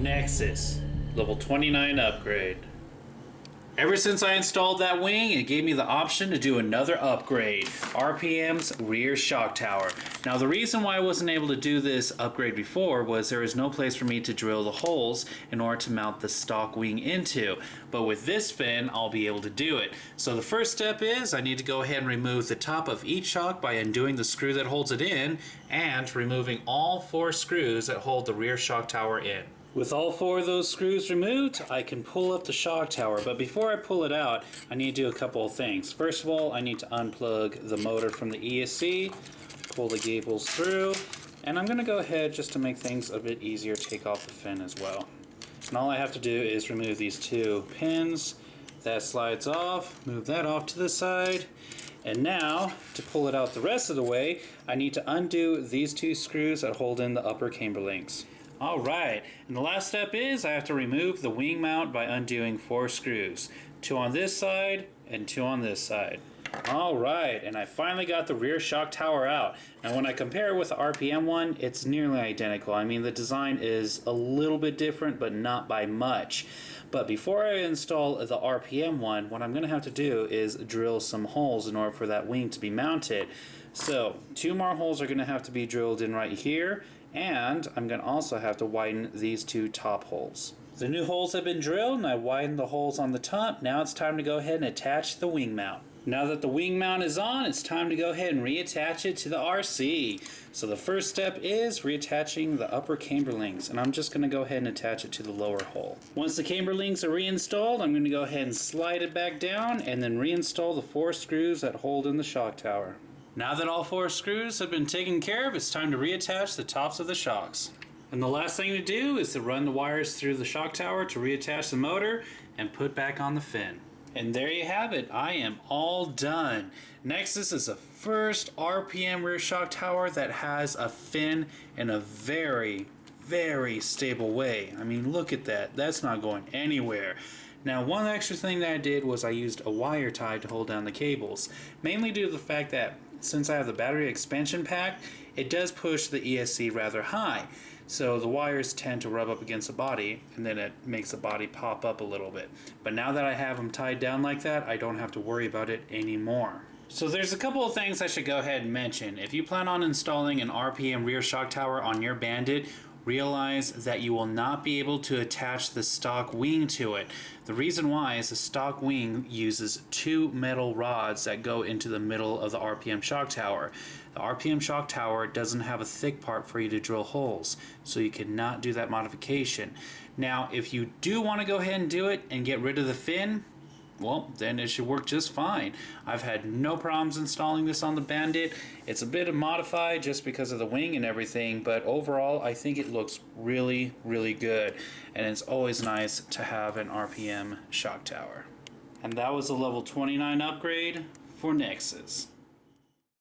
Nhexus, level 29 upgrade. Ever since I installed that wing, it gave me the option to do another upgrade, RPM's rear shock tower. Now the reason why I wasn't able to do this upgrade before was there was no place for me to drill the holes in order to mount the stock wing into. But with this fin, I'll be able to do it. So the first step is I need to go ahead and remove the top of each shock by undoing the screw that holds it in and removing all 4 screws that hold the rear shock tower in. With all 4 of those screws removed, I can pull up the shock tower, but before I pull it out, I need to do a couple of things. First of all, I need to unplug the motor from the ESC, pull the gables through, and I'm going to go ahead, just to make things a bit easier, take off the fin as well. And all I have to do is remove these 2 pins. That slides off, move that off to the side. And now, to pull it out the rest of the way, I need to undo these 2 screws that hold in the upper camber links. Alright, and the last step is I have to remove the wing mount by undoing 4 screws. 2 on this side and 2 on this side. Alright, and I finally got the rear shock tower out. Now when I compare it with the RPM one, it's nearly identical. I mean, the design is a little bit different, but not by much. But before I install the RPM one, what I'm going to have to do is drill some holes in order for that wing to be mounted. So 2 more holes are going to have to be drilled in right here, and I'm going to also have to widen these 2 top holes. The new holes have been drilled and I widened the holes on the top. Now it's time to go ahead and attach the wing mount. Now that the wing mount is on, it's time to go ahead and reattach it to the RC. So the first step is reattaching the upper camber links, and I'm just going to go ahead and attach it to the lower hole. Once the camber links are reinstalled, I'm going to go ahead and slide it back down and then reinstall the 4 screws that hold in the shock tower. Now that all 4 screws have been taken care of, it's time to reattach the tops of the shocks. And the last thing to do is to run the wires through the shock tower to reattach the motor and put back on the fin. And there you have it. I am all done. Nhexus is the first RPM rear shock tower that has a fin in a very, very stable way. I mean, look at that. That's not going anywhere. Now, one extra thing that I did was I used a wire tie to hold down the cables, mainly due to the fact that since I have the battery expansion pack, it does push the ESC rather high. So the wires tend to rub up against the body, and then it makes the body pop up a little bit. But now that I have them tied down like that, I don't have to worry about it anymore. So there's a couple of things I should go ahead and mention. If you plan on installing an RPM rear shock tower on your Bandit, realize that you will not be able to attach the stock wing to it. The reason why is the stock wing uses 2 metal rods that go into the middle of the RPM shock tower. The RPM shock tower doesn't have a thick part for you to drill holes, so you cannot do that modification. Now, if you do want to go ahead and do it and get rid of the fin, well, then it should work just fine. I've had no problems installing this on the Bandit. It's a bit modified just because of the wing and everything, but overall I think it looks really, really good. And it's always nice to have an RPM shock tower. And that was a level 29 upgrade for Nhexus.